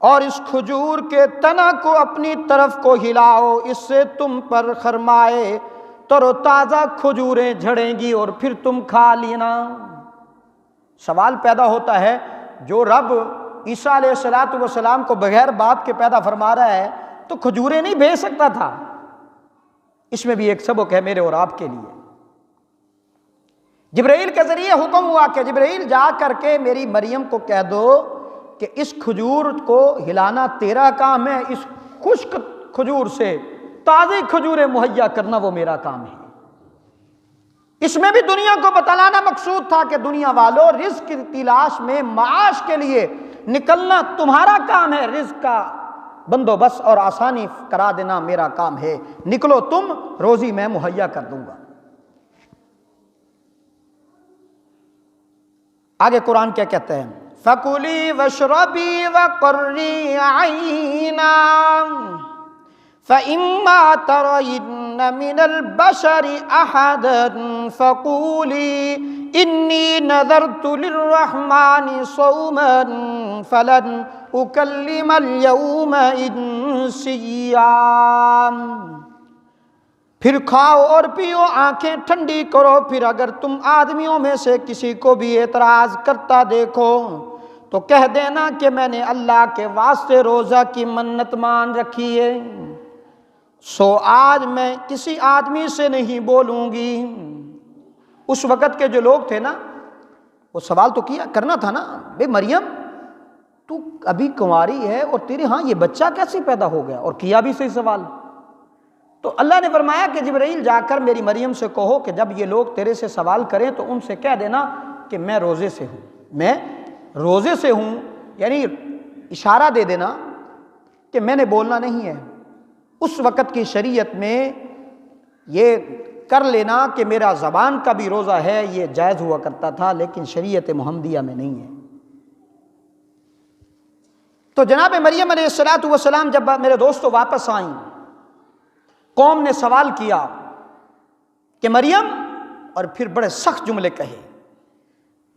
اور اس کھجور کے تنا کو اپنی طرف کو ہلاؤ، اس سے تم پر خرمائے تر و تازہ کھجوریں جھڑیں گی اور پھر تم کھا لینا۔ سوال پیدا ہوتا ہے، جو رب عیسیٰ علیہ السلام کو بغیر باپ کے پیدا فرما رہا ہے تو کھجوریں نہیں بھیج سکتا تھا؟ اس میں بھی ایک سبق ہے میرے اور آپ کے لیے۔ جبرائیل کے ذریعے حکم ہوا کہ جبرائیل جا کر کے میری مریم کو کہہ دو کہ اس کھجور کو ہلانا تیرا کام ہے، اس خشک کھجور سے تازی کھجوریں مہیا کرنا وہ میرا کام ہے۔ اس میں بھی دنیا کو بتلانا مقصود تھا کہ دنیا والوں، رزق کی تلاش میں معاش کے لیے نکلنا تمہارا کام ہے، رزق کا بندوبست اور آسانی کرا دینا میرا کام ہے، نکلو تم، روزی میں مہیا کر دوں گا۔ آگے قرآن کیا کہتے ہیں؟ فَكُلِي وَاشْرَبِي وَقَرِّي عَيْنًا فَإِمَّا تَرَيِنَّ مِنَ الْبَشَرِ أَحَدًا فَقُولِي إِنِّي نَذَرْتُ لِلرَّحْمَنِ صَوْمًا فَلَنْ أُكَلِّمَ الْيَوْمَ إِنسِيًّا۔ پھر کھاؤ اور پیو، آنکھیں ٹھنڈی کرو، پھر اگر تم آدمیوں میں سے کسی کو بھی اعتراض کرتا دیکھو تو کہہ دینا کہ میں نے اللہ کے واسطے روزہ کی منت مان رکھی ہے، سو آج میں کسی آدمی سے نہیں بولوں گی۔ اس وقت کے جو لوگ تھے نا، وہ سوال تو کیا کرنا تھا نا، بے مریم تو ابھی کنواری ہے اور تیرے ہاں یہ بچہ کیسے پیدا ہو گیا، اور کیا بھی صحیح سوال۔ تو اللہ نے فرمایا کہ جبرائیل جا کر میری مریم سے کہو کہ جب یہ لوگ تیرے سے سوال کریں تو ان سے کہہ دینا کہ میں روزے سے ہوں، میں روزے سے ہوں، یعنی اشارہ دے دینا کہ میں نے بولنا نہیں ہے۔ اس وقت کی شریعت میں یہ کر لینا کہ میرا زبان کا بھی روزہ ہے یہ جائز ہوا کرتا تھا، لیکن شریعت محمدیہ میں نہیں ہے۔ تو جناب مریم علیہ السلام جب میرے دوستو واپس آئیں، قوم نے سوال کیا کہ مریم، اور پھر بڑے سخت جملے کہے،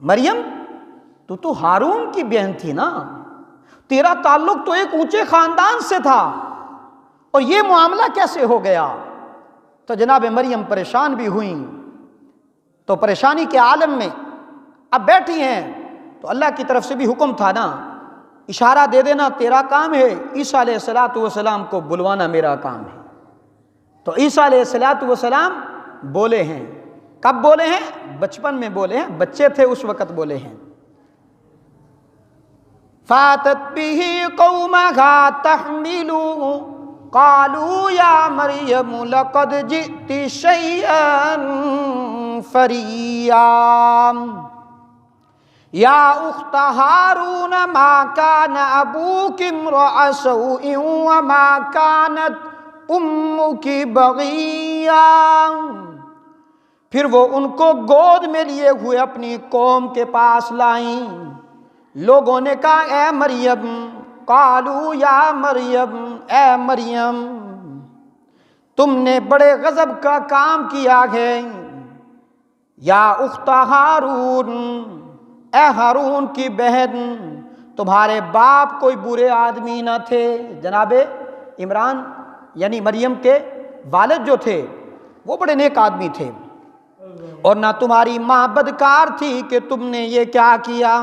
مریم تو ہارون کی بہن تھی نا، تیرا تعلق تو ایک اونچے خاندان سے تھا، اور یہ معاملہ کیسے ہو گیا؟ تو جناب مریم پریشان بھی ہوئیں، تو پریشانی کے عالم میں اب بیٹھی ہیں، تو اللہ کی طرف سے بھی حکم تھا نا، اشارہ دے دینا تیرا کام ہے، عیسیٰ علیہ السلام کو بلوانا میرا کام ہے۔ تو عیسیٰ علیہ السلام بولے ہیں، کب بولے ہیں؟ بچپن میں بولے ہیں، بچے تھے اس وقت بولے ہیں۔ فاتت به قومها تحملوا قالوا یا مریم لقد جئت شیئا فریا یا اخت ہارون ما کان ابوک امرأ سوء وما کانت امک بغیا۔ پھر وہ ان کو گود میں لیے ہوئے اپنی قوم کے پاس لائیں۔ لوگوں نے کہا اے مریم، قالوا یا مریم، اے مریم تم نے بڑے غضب کا کام کیا ہے، یا اخت ہارون، اے ہارون کی بہن، تمہارے باپ کوئی برے آدمی نہ تھے۔ جناب عمران یعنی مریم کے والد جو تھے وہ بڑے نیک آدمی تھے، اور نہ تمہاری ماں بدکار تھی کہ تم نے یہ کیا کیا۔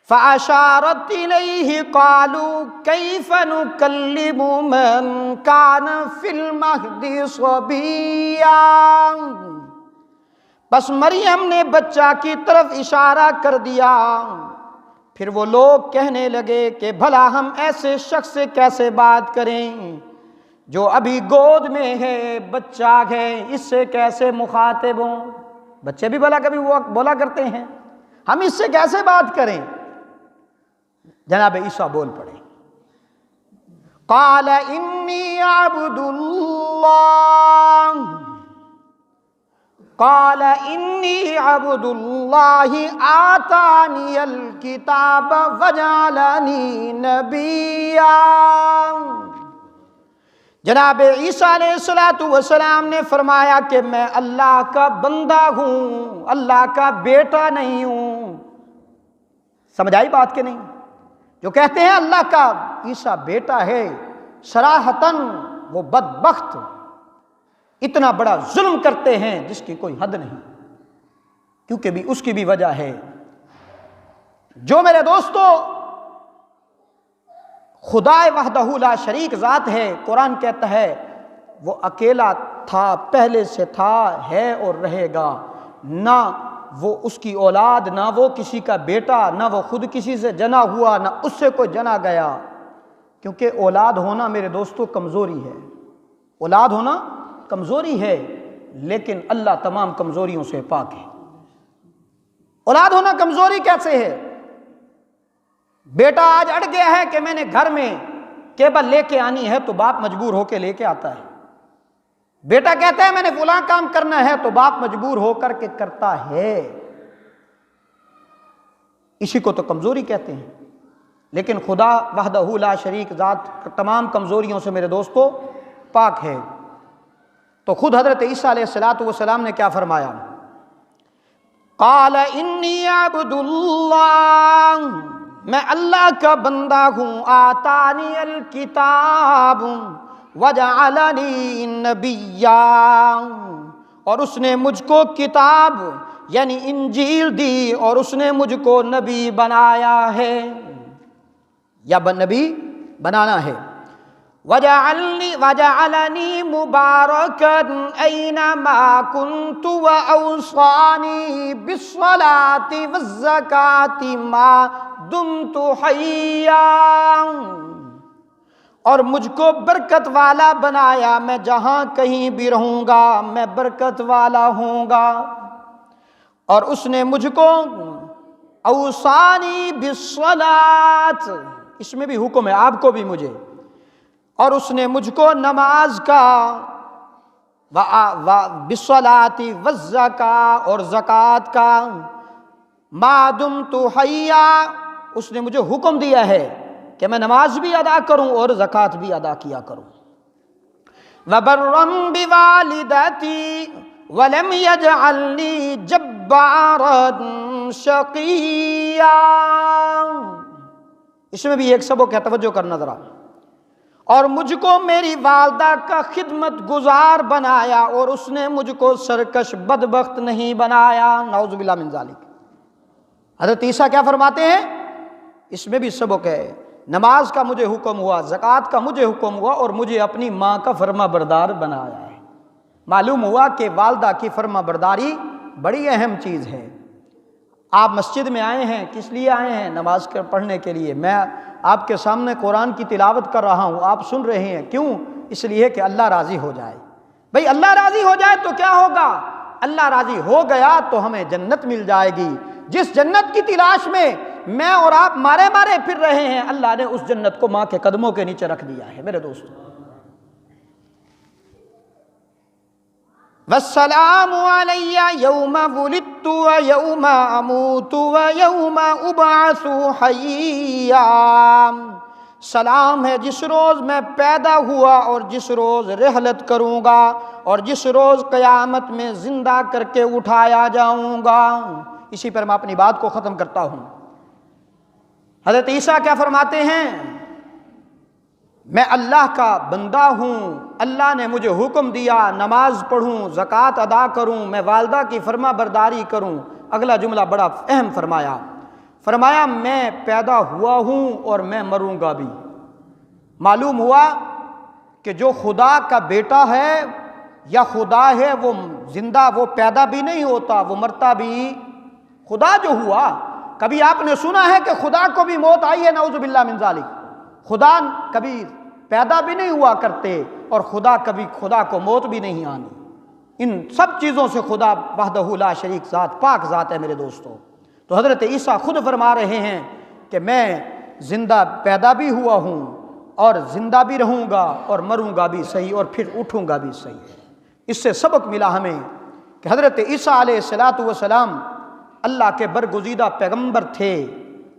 فَأَشَارَتْ إِلَيْهِ قَالُوا كَيْفَ نُكَلِّمُ مَنْ كَانَ فِي الْمَهْدِ صَبِيًّا۔ بس مریم نے بچہ کی طرف اشارہ کر دیا۔ پھر وہ لوگ کہنے لگے کہ بھلا ہم ایسے شخص سے کیسے بات کریں جو ابھی گود میں ہے، بچہ ہے، اس سے کیسے مخاطب ہوں؟ بچے بھی بھلا کبھی وہ بولا کرتے ہیں، ہم اس سے کیسے بات کریں؟ جناب عیسیٰ بول پڑے، قال انی عبد اللہ، قال انی عبد اللہ آتانی الکتاب وجعلنی نبیا۔ جناب عیسیٰ علیہ السلام نے فرمایا کہ میں اللہ کا بندہ ہوں، اللہ کا بیٹا نہیں ہوں۔ سمجھ آئی بات کہ نہیں؟ جو کہتے ہیں اللہ کا عیسیٰ بیٹا ہے، صراحتاً وہ بدبخت اتنا بڑا ظلم کرتے ہیں جس کی کوئی حد نہیں، کیونکہ بھی اس کی بھی وجہ ہے۔ جو میرے دوستو خدا وحدہ لا شریک ذات ہے، قرآن کہتا ہے وہ اکیلا تھا، پہلے سے تھا، ہے اور رہے گا، نہ وہ اس کی اولاد، نہ وہ کسی کا بیٹا، نہ وہ خود کسی سے جنا ہوا، نہ اس سے کوئی جنا گیا، کیونکہ اولاد ہونا میرے دوستو کمزوری ہے، اولاد ہونا کمزوری ہے، لیکن اللہ تمام کمزوریوں سے پاک ہے۔ اولاد ہونا کمزوری کیسے ہے؟ بیٹا آج اڑ گیا ہے کہ میں نے گھر میں کیبل لے کے آنی ہے تو باپ مجبور ہو کے لے کے آتا ہے، بیٹا کہتا ہے میں نے فلاں کام کرنا ہے تو باپ مجبور ہو کر کے کرتا ہے، اسی کو تو کمزوری کہتے ہیں۔ لیکن خدا وحدہ لا شریک ذات تمام کمزوریوں سے میرے دوستو پاک ہے۔ تو خود حضرت عیسیٰ علیہ السلام نے کیا فرمایا؟ قال انی عبد اللہ، میں اللہ کا بندہ ہوں، آتانی الکتاب وجعلنی نبیا، اور اس نے مجھ کو کتاب یعنی انجیل دی اور اس نے مجھ کو نبی بنایا ہے یا نبی بنانا ہے۔ وجعلنی مبارکا اینما کنت واوصانی بالصلاۃ والزکاۃ ما دمت حیا، اور مجھ کو برکت والا بنایا، میں جہاں کہیں بھی رہوں گا میں برکت والا ہوں گا، اور اس نے مجھ کو اوصانی بالصلاۃ، اس میں بھی حکم ہے آپ کو بھی مجھے، اور اس نے مجھ کو نماز کا، بالصلاۃ والزکاۃ، اور زکوٰۃ کا، ما دمت حیا، اس نے مجھے حکم دیا ہے کہ میں نماز بھی ادا کروں اور زکوٰۃ بھی ادا کیا کروں۔ وبرا بوالدتی ولم یجعلنی جبارا شقیا، اس میں بھی ایک سبق ہے، توجہ کرنا ذرا، اور مجھ کو میری والدہ کا خدمت گزار بنایا اور اس نے مجھ کو سرکش بدبخت نہیں بنایا، نعوذ باللہ من ذالک۔ حضرت عیسیٰ کیا فرماتے ہیں؟ اس میں بھی سبق ہے، نماز کا مجھے حکم ہوا، زکوٰۃ کا مجھے حکم ہوا، اور مجھے اپنی ماں کا فرما بردار بنایا ہے۔ معلوم ہوا کہ والدہ کی فرما برداری بڑی اہم چیز ہے۔ آپ مسجد میں آئے ہیں، کس لیے آئے ہیں؟ نماز پڑھنے کے لیے۔ میں آپ کے سامنے قرآن کی تلاوت کر رہا ہوں، آپ سن رہے ہیں، کیوں؟ اس لیے کہ اللہ راضی ہو جائے۔ بھئی اللہ راضی ہو جائے تو کیا ہوگا؟ اللہ راضی ہو گیا تو ہمیں جنت مل جائے گی، جس جنت کی تلاش میں میں اور آپ مارے پھر رہے ہیں، اللہ نے اس جنت کو ماں کے قدموں کے نیچے رکھ دیا ہے میرے دوستو۔ والسلام علی یوم ولدت ویوم اموت ویوم ابعث حیا، سلام ہے جس روز میں پیدا ہوا اور جس روز رحلت کروں گا اور جس روز قیامت میں زندہ کر کے اٹھایا جاؤں گا۔ اسی پر میں اپنی بات کو ختم کرتا ہوں۔ حضرت عیسیٰ کیا فرماتے ہیں؟ میں اللہ کا بندہ ہوں، اللہ نے مجھے حکم دیا نماز پڑھوں، زکوٰۃ ادا کروں، میں والدہ کی فرما برداری کروں۔ اگلا جملہ بڑا اہم فرمایا میں پیدا ہوا ہوں اور میں مروں گا بھی۔ معلوم ہوا کہ جو خدا کا بیٹا ہے یا خدا ہے وہ زندہ، وہ پیدا بھی نہیں ہوتا، وہ مرتا بھی۔ خدا جو ہوا، کبھی آپ نے سنا ہے کہ خدا کو بھی موت آئی ہے؟ نعوذ باللہ من ذالک۔ خدا کبھی پیدا بھی نہیں ہوا کرتے اور خدا کو موت بھی نہیں آنی۔ ان سب چیزوں سے خدا وحدہ لا شریک ذات پاک ذات ہے میرے دوستو۔ تو حضرت عیسیٰ خود فرما رہے ہیں کہ میں زندہ پیدا بھی ہوا ہوں اور زندہ بھی رہوں گا اور مروں گا بھی صحیح اور پھر اٹھوں گا بھی صحیح۔ اس سے سبق ملا ہمیں کہ حضرت عیسیٰ علیہ السلام اللہ کے برگزیدہ پیغمبر تھے،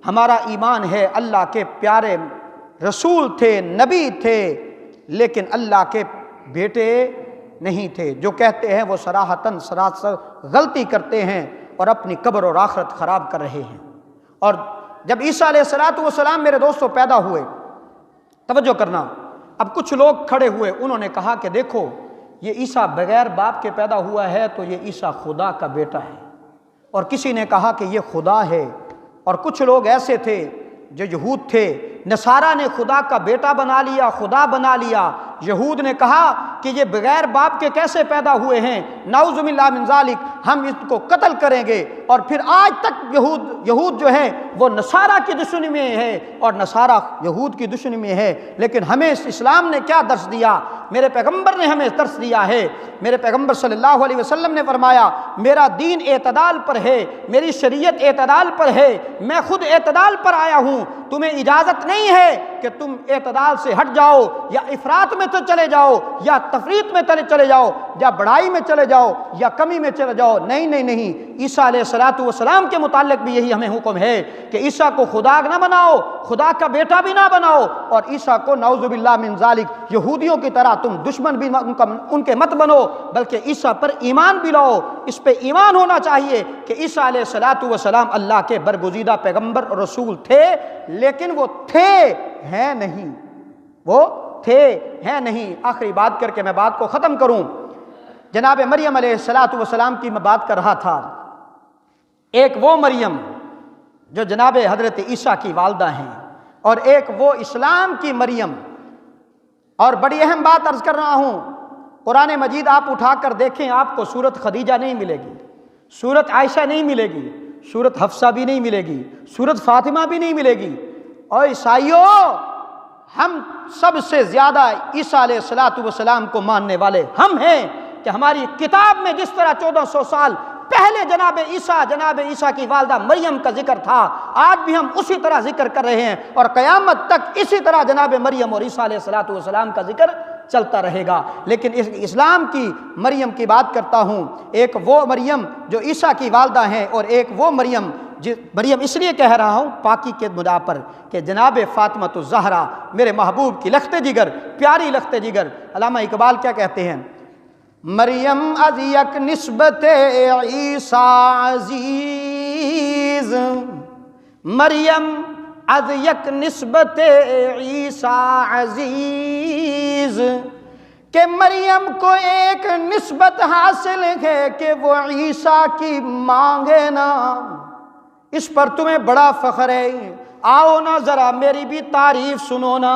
ہمارا ایمان ہے اللہ کے پیارے رسول تھے، نبی تھے، لیکن اللہ کے بیٹے نہیں تھے۔ جو کہتے ہیں وہ صراحتاً سراسر غلطی کرتے ہیں اور اپنی قبر اور آخرت خراب کر رہے ہیں۔ اور جب عیسیٰ علیہ السلام میرے دوستوں پیدا ہوئے، توجہ کرنا، اب کچھ لوگ کھڑے ہوئے، انہوں نے کہا کہ دیکھو یہ عیسیٰ بغیر باپ کے پیدا ہوا ہے تو یہ عیسیٰ خدا کا بیٹا ہے، اور کسی نے کہا کہ یہ خدا ہے، اور کچھ لوگ ایسے تھے جو یہود تھے، نصارہ نے خدا کا بیٹا بنا لیا، خدا بنا لیا، یہود نے کہا کہ یہ بغیر باپ کے کیسے پیدا ہوئے ہیں، نعوذ باللہ من ذالک، ہم اس کو قتل کریں گے۔ اور پھر آج تک یہود جو ہے وہ نصارہ کی دشمنی میں ہے اور نصارہ یہود کی دشمنی میں ہے، لیکن ہمیں اسلام نے کیا درس دیا، میرے پیغمبر نے ہمیں درس دیا ہے۔ میرے پیغمبر صلی اللہ علیہ وسلم نے فرمایا میرا دین اعتدال پر ہے، میری شریعت اعتدال پر ہے، میں خود اعتدال پر آیا ہوں، تمہیں اجازت نہیں ہے کہ تم اعتدال سے ہٹ جاؤ، یا افراط میں تو چلے جاؤ، یا تفریط میں چلے جاؤ، یا بڑائی میں چلے جاؤ، یا کمی میں چلے جاؤ۔ نہیں نہیں نہیں، عیسیٰ علیہ السلام کے متعلق بھی یہی ہمیں حکم ہے کہ عیسیٰ کو خدا نہ بناؤ، خدا کا بیٹا بھی نہ بناؤ، اور عیسیٰ کو نعوذ باللہ من ذالک یہودیوں کی طرح تم دشمن بھی ان کے مت بنو، بلکہ عیسیٰ پر ایمان بھی لاؤ۔ اس پہ ایمان ہونا چاہیے کہ عیسیٰ علیہ السلام اللہ کے برگزیدہ پیغمبر اور رسول تھے، لیکن وہ تھے ہیں نہیں، وہ تھے ہیں نہیں۔ آخری بات کر کے میں بات کو ختم کروں، جناب مریم علیہ السلام کی میں بات کر رہا تھا۔ ایک وہ مریم جو جناب حضرت عیسیٰ کی والدہ ہیں، اور ایک وہ اسلام کی مریم۔ اور بڑی اہم بات عرض کر رہا ہوں، قرآن مجید آپ اٹھا کر دیکھیں، آپ کو سورت خدیجہ نہیں ملے گی، سورت عائشہ نہیں ملے گی، سورت حفصہ بھی نہیں ملے گی، سورت فاطمہ بھی نہیں ملے گی۔ اور عیسائیوں، ہم سب سے زیادہ عیسیٰ علیہ السلام کو ماننے والے ہم ہیں، کہ ہماری کتاب میں جس طرح 1400 سال پہلے جناب عیسیٰ کی والدہ مریم کا ذکر تھا، آج بھی ہم اسی طرح ذکر کر رہے ہیں، اور قیامت تک اسی طرح جناب مریم اور عیسیٰ علیہ السلام کا ذکر چلتا رہے گا۔ لیکن اسلام کی مریم کی بات کرتا ہوں، ایک وہ مریم جو عیسیٰ کی والدہ ہیں، اور ایک وہ مریم اس لیے کہہ رہا ہوں پاکی کے بنا پر کہ جناب فاطمۃ الزہرا میرے محبوب کی لخت جگر، پیاری لخت جگر۔ علامہ اقبال کیا کہتے ہیں، مریم از یک نسبت عیسیٰ عزیز، مریم از یک نسبت عیسیٰ عزیز، کہ مریم کو ایک نسبت حاصل ہے کہ وہ عیسیٰ کی مانگے نا۔ اس پر تمہیں بڑا فخر ہے، آؤ نا ذرا میری بھی تعریف سنو نا،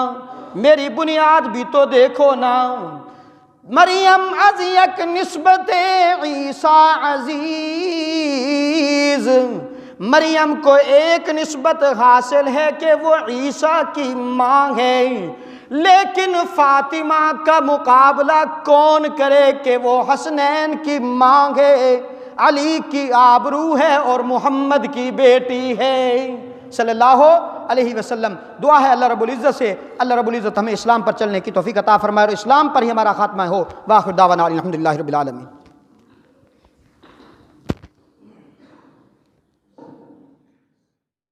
میری بنیاد بھی تو دیکھو نا۔ مریم از یک نسبت عیسیٰ عزیز، مریم کو ایک نسبت حاصل ہے کہ وہ عیسیٰ کی ماں ہے، لیکن فاطمہ کا مقابلہ کون کرے کہ وہ حسنین کی ماں ہے، علی کی آبرو ہے اور محمد کی بیٹی ہے صلی اللہ علیہ وسلم۔ دعا ہے اللہ رب العزت سے، اللہ رب العزت ہمیں اسلام پر چلنے کی توفیق عطا فرمائے اور اسلام پر ہی ہمارا خاتمہ ہو۔ وآخر دعوانا الحمدللہ رب العالمین۔